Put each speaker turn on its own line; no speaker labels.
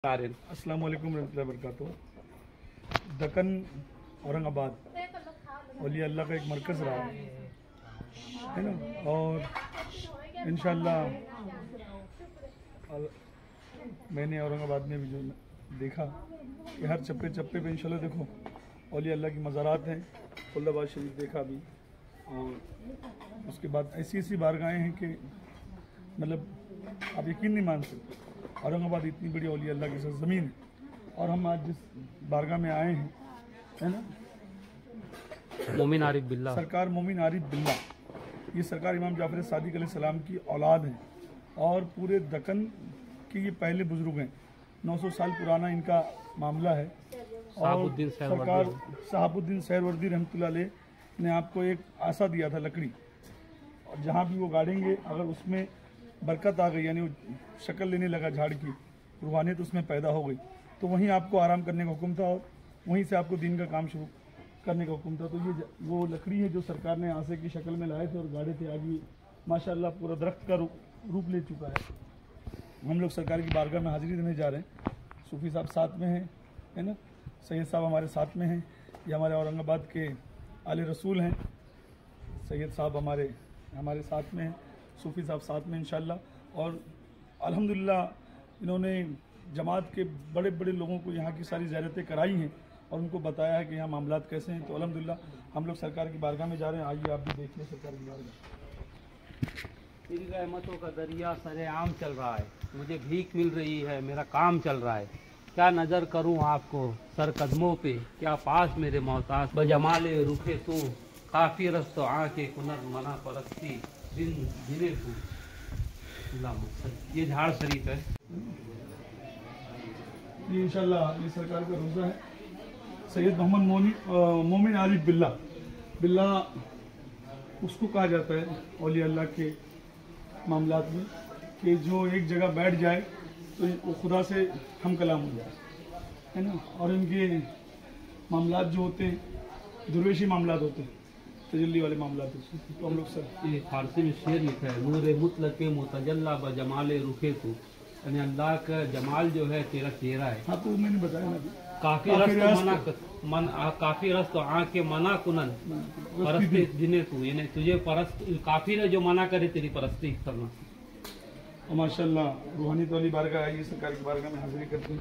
अस्सलाम वालेकुम रहमतुल्लाहि वबरकातुहू। दक्कन औरंगाबाद औलिया अल्लाह का एक मरकज़ रहा है ना, और इंशाअल्लाह मैंने औरंगाबाद में भी जो देखा कि हर चप्पे चप्पे पे इंशाअल्लाह देखो औलिया अल्लाह की मज़ारात हैं। खुल्दाबाद शरीफ देखा अभी, और उसके बाद ऐसी ऐसी बारगाहें हैं कि मतलब आप यकीन नहीं मान सकते। औरंगाबाद इतनी बड़ी औलिया अल्लाह की ज़मीन है, और हम आज जिस बारगाह में आए हैं, है ना,
मोमिन आरिफ बिल्ला,
सरकार मोमिन आरिफ बिल्ला, ये सरकार इमाम जाफर सादिक अलैहिस्सलाम की औलाद हैं, और पूरे दक्कन के ये पहले बुजुर्ग हैं। 900 साल पुराना इनका मामला है। और सरकार शहाबुद्दीन सहरवर्दी रहमतुल्लाह अलैह ने आपको एक आशा दिया था लकड़ी, और जहाँ भी वो गाड़ेंगे अगर उसमें बरकत आ गई, यानी वो शक्ल लेने लगा झाड़ की, रूहानियत उसमें पैदा हो गई, तो वहीं आपको आराम करने का हुक्म था, और वहीं से आपको दीन का काम शुरू करने का हुक्म था। तो ये वो लकड़ी है जो सरकार ने आसे की शक्ल में लाए थे और गाड़े थे। आज ये माशाअल्लाह पूरा दरख्त का रूप ले चुका है। हम लोग सरकार की बारगाह में हाजिरी देने जा रहे हैं। सूफी साहब साथ में हैं, है ना, सैयद साहब हमारे साथ में हैं, ये हमारे औरंगाबाद के आले रसूल हैं। सैयद साहब हमारे साथ में हैं, सूफी साहब साथ में इंशाअल्लाह। और अल्हम्दुलिल्लाह इन्होंने जमात के बड़े बड़े लोगों को यहाँ की सारी ज़ियारतें कराई हैं और उनको बताया है कि यहाँ मामलात कैसे हैं। तो अल्हम्दुलिल्लाह हम लोग सरकार की बारगाह में जा रहे हैं। आइए आप भी देख लें सरकार की बारगाह।
मेरी रहमतों का दरिया सरेआम चल रहा है, मुझे भीख मिल रही है, मेरा काम चल रहा है। क्या नज़र करूं आपको सर कदमों पे, क्या पास मेरे मोहताज बजमाले रुखे तू, काफ़ी रस्तो आके कुनर मना परस्ती दिन गिने तू। ये झाड़ शरीफ है,
ये इंशाअल्लाह ये सरकार का रोज़ा है। सैयद मोहम्मद मोमिन आरिफ बिल्ला उसको कहा जाता है औलिया अल्लाह के मामलात में कि जो एक जगह बैठ जाए तो वो खुदा से हम कलाम हो जाए, है ना। और इनके मामलात जो होते हैं दुर्वेशी मामलात होते हैं, तजल्ली वाले मामलात होते हैं। तो हम लोग सर
ये फारसी में शेर लिखा है, नूरे मुतलक़ मुतजल्ला ब जमाले रुखे तू, यानी अल्लाह का जमाल जो है तेरा चेहरा है।
हाँ, तो मैंने बताया ना,
काफी रस्त आँख के मना कुनन परस्ती जिने तू, यानी तुझे परस्त काफी ने जो मना करे तेरी परस्ती करना।
और माशाअल्लाह रूहानियत वाली बारगाह आई, सरकार की बारगाह में हाजिरी करते हैं।